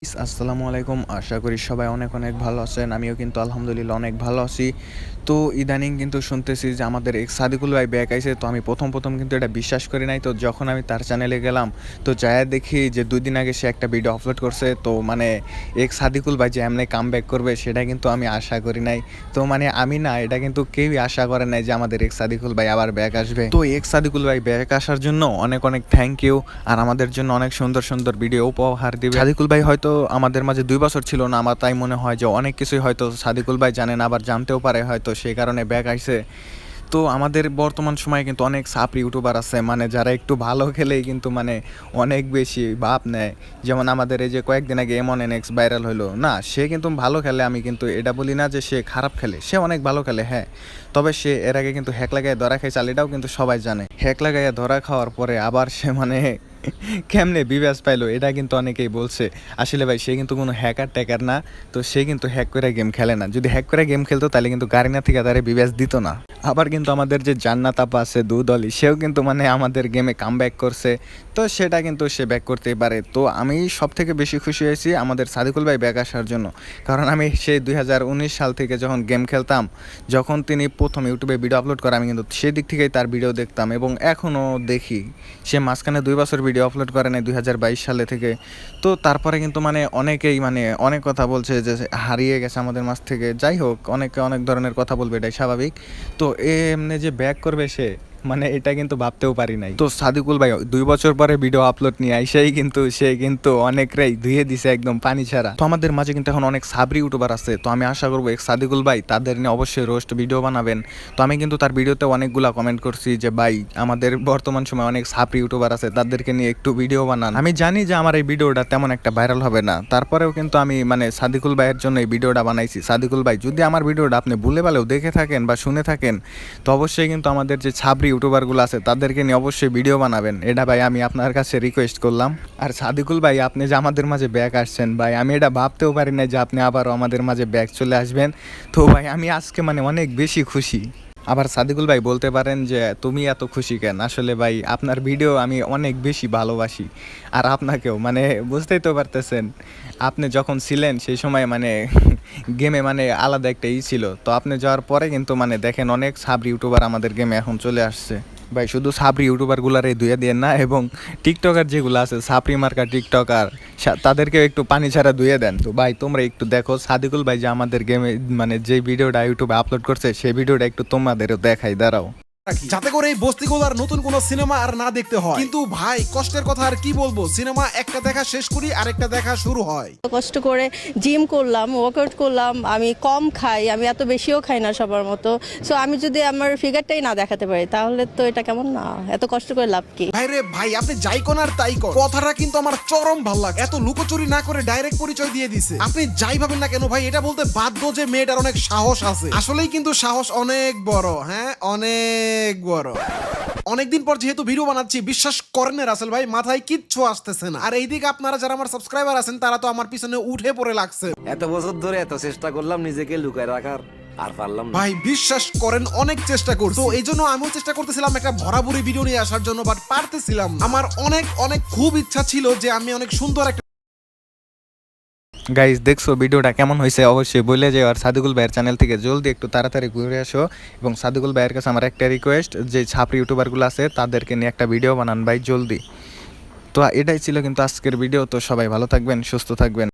আসসালামু আলাইকুম। আশা করি সবাই অনেক, অনেক ভালো আছেন। আমিও কিন্তু আলহামদুলিল্লাহ অনেক ভালো আছি। তো ইদানিং কিন্তু শুনতেছি যে আমাদের এক সাদিকুল ভাই ব্যাক আইছে। তো আমি ১ম কিন্তু এটা বিশ্বাস করি নাই। তো যখন আমি তার চ্যানেলে গেলাম, তো যাইয়া দেখি যে ২ দিন আগে সে একটা ভিডিও আপলোড করছে। তো মানে এক সাদিকুল ভাই যে এমনে কামব্যাক করবে সেটা কিন্তু আমি আশা করি নাই। তো মানে আমি না, এটা কিন্তু কেউই আশা করে নাই যে আমাদের এক সাদিকুল ভাই আবার ব্যাক আসবে। তো এক সাদিকুল ভাই ব্যাক আসার জন্য অনেক, অনেক থ্যাংক ইউ। আর আমাদের জন্য অনেক সুন্দর, সুন্দর ভিডিও উপহার দিবে। সাদিকুল ভাই হয়তো আমাদের মাঝে ২ বছর ছিল না। আমার তাই মনে হয় যে অনেক কিছুই হয়তো সাদিকুল ভাই জানেন, আবার জানতেও পারে হয়তো, সেই কারণে ব্যাক আইছে। তো আমাদের বর্তমান সময়ে কিন্তু অনেক সাপ্রি ইউটিউবার আছে, মানে যারা একটু ভালো খেলেই কিন্তু মানে অনেক বেশি ভাব নেয়। যেমন আমাদের এই যে কয়েকদিন আগে M1NX ভাইরাল হলো না, সে কিন্তু ভালো খেলে। আমি কিন্তু এটা বলি না যে সে খারাপ খেলে, সে অনেক ভালো খেলে, হ্যাঁ। তবে সে এর আগে কিন্তু হ্যাক লাগাইয়া ধরা খাইছে, আর এটাও কিন্তু সবাই জানে। হ্যাক লাগাইয়া ধরা খাওয়ার পরে আবার সে মানে কেমনে বিবাস পাইলো, এটা কিন্তু অনেকেই বলছে। আসলে ভাই সে কিন্তু কোনো হ্যাকার ট্যাকার না। তো সে কিন্তু হ্যাক করে গেম খেলে না। যদি হ্যাক করে গেম খেলতো তাহলে কিন্তু গারিনা থেকে তারে বিবাস দিত না। আবার কিন্তু আমাদের যে জান্নাত আপা আছে দুদলি, সেও কিন্তু মানে আমাদের গেমে কামব্যাক করছে। তো সেটা কিন্তু সে ব্যাক করতেই পারে। তো আমি সব থেকে বেশি খুশি হয়েছি আমাদের সাদিকুল ভাই ব্যাক আসার জন্য। কারণ আমি সেই ২০১৯ সাল থেকে যখন গেম খেলতাম, যখন তিনি প্রথম ইউটিউবে ভিডিও আপলোড করে, আমি কিন্তু সেই দিক থেকেই তার ভিডিও দেখতাম এবং এখনও দেখি। সে মাঝখানে ২ বছর ভিডিও আপলোড করে নাই ২০২২ সালে থেকে। তো তারপরে কিন্তু মানে অনেকেই মানে অনেক কথা বলছে যে হারিয়ে গেছে আমাদের মাঝ থেকে। যাই হোক, অনেকে অনেক ধরনের কথা বলবে, এটাই স্বাভাবিক। তো এমনি যে ব্যাক করবে সে, মানে এটা কিন্তু ভাবতেও পারি নাই। তো সাদিকুল ভাই ২ বছর পরে ভিডিও আপলোড নিয়ে আইসাই কিন্তু সে কিন্তু অনেকটাই ধুয়ে দিছে একদম পানি ছাড়া। তো আমাদের মাঝে কিন্তু এখন অনেক সাবরি ইউটিউবার আছে। তো আমি আশা করবো এক সাদিকুল ভাই তাদের নিয়ে অবশ্যই রোস্ট ভিডিও বানাবেন। তো আমি কিন্তু তার ভিডিওতে অনেকগুলা কমেন্ট করছি যে ভাই আমাদের বর্তমান সময় অনেক সাবরি ইউটিউবার আছে, তাদেরকে নিয়ে একটু ভিডিও বানান। আমি জানি যে আমার এই ভিডিওটা তেমন একটা ভাইরাল হবে না, তারপরেও কিন্তু আমি মানে সাদিকুল ভাইয়ের জন্য এই ভিডিওটা বানাইছি। সাদিকুল ভাই যদি আমার ভিডিওটা আপনি ভুলে ভালেও দেখে থাকেন বা শুনে থাকেন, তো অবশ্যই কিন্তু আমাদের যে ছাবরি ইউটিউবারগুলো আছে তাদেরকে নিয়ে অবশ্যই ভিডিও বানাবেন। এটা ভাই আমি আপনার কাছে রিকোয়েস্ট করলাম। আর সাদিকুল ভাই আপনি যে আমাদের মাঝে ব্যাক আসছেন, ভাই আমি এটা ভাবতেও পারি না যে আপনি আবারও আমাদের মাঝে ব্যাক চলে আসবেন। তো ভাই আমি আজকে মানে অনেক বেশি খুশি। আবার সাদিকুল ভাই বলতে পারেন যে তুমি এত খুশি কেন? আসলে ভাই আপনার ভিডিও আমি অনেক বেশি ভালোবাসি। আর আপনাকেও মানে বুঝতেই তো পারতেছেন, আপনি যখন ছিলেন সেই সময় মানে গেমে মানে আলাদা একটা ছিল। তো আপনি যাওয়ার পরে কিন্তু মানে দেখেন অনেক সাবরি ইউটিউবার আমাদের গেমে এখন চলে আসছে। ভাই শুধু সাবরি ইউটিউবারগুলারে ধুয়ে দিয়ে না, এবং টিকটকার যেগুলো আছে সাপরি মার্কা টিকটকার, তাদেরকেও একটু পানি ছাড়া ধুয়ে দেন। তো ভাই তোমরা একটু দেখো সাদিকুল ভাই যে আমাদের গেমে মানে যে ভিডিওটা ইউটিউবে আপলোড করছে, সেই ভিডিওটা একটু তোমাদেরও দেখাই, দাঁড়াও। যাতে করে এই বস্তিগুলার নতুন কোন সিনেমা আর না দেখতে হয়। কিন্তু ভাই কষ্টের কথা আর কি বলবো, সিনেমা একটা দেখা শেষ করি আরেকটা দেখা শুরু হয়। কষ্ট করে জিম করলাম, ওয়ার্কআউট করলাম, আমি কম খাই, আমি এত বেশিও খাই না সবার মতো। সো আমি যদি আমার ফিগারটাই না দেখাতে পারি তাহলে তো এটা কেমন না, এত কষ্ট করে লাভ কি? ভাই রে ভাই, আপনি যাই কোন আর তাই কোন, কথাটা কিন্তু আমার চরম ভাল লাগে। এত লুকোচুরি না করে ডাইরেক্ট পরিচয় দিয়ে দিছে। আপনি যাই ভাবেন না কেন ভাই, এটা বলতে বাধ্য যে মেয়েটার অনেক সাহস আছে। আসলেই কিন্তু সাহস অনেক বড়, হ্যাঁ অনেক বড়। অনেকদিন পর যেহেতু ভিডিও বানাচ্ছি, বিশ্বাস করেন রাসেল ভাই মাথায় কিচ্ছু আসতেছে না। আর এইদিকে আপনারা যারা আমার সাবস্ক্রাইবার আছেন তারা তো আমার পিছনে উঠে পড়ে লাগছে। এত বছর ধরে এত চেষ্টা করলাম নিজেকে লুকায় রাখার, আর পারলাম না ভাই বিশ্বাস করেন অনেক চেষ্টা করছি। তো এই জন্য আমিও চেষ্টা করতেছিলাম একটা ভরাভরি ভিডিও নিয়ে আসার জন্য, বাট পারতেছিলাম না। আমার অনেক অনেক খুব ইচ্ছা ছিল যে আমি অনেক সুন্দর একটা গাইজ দেখছো ভিডিওটা কেমন হয়েছে অবশ্যই বলে যাও। আর সাদিকুল ভাইয়ের চ্যানেল থেকে জলদি একটু তাড়াতাড়ি ঘুরে আসো। এবং সাদিকুল ভাইয়ের কাছে আমার একটা রিকোয়েস্ট, যে ছাপরি ইউটিউবারগুলো আছে তাদেরকে নিয়ে একটা ভিডিও বানান ভাই জলদি। তো এটাই ছিল কিন্তু আজকের ভিডিও। তো সবাই ভালো থাকবেন, সুস্থ থাকবেন।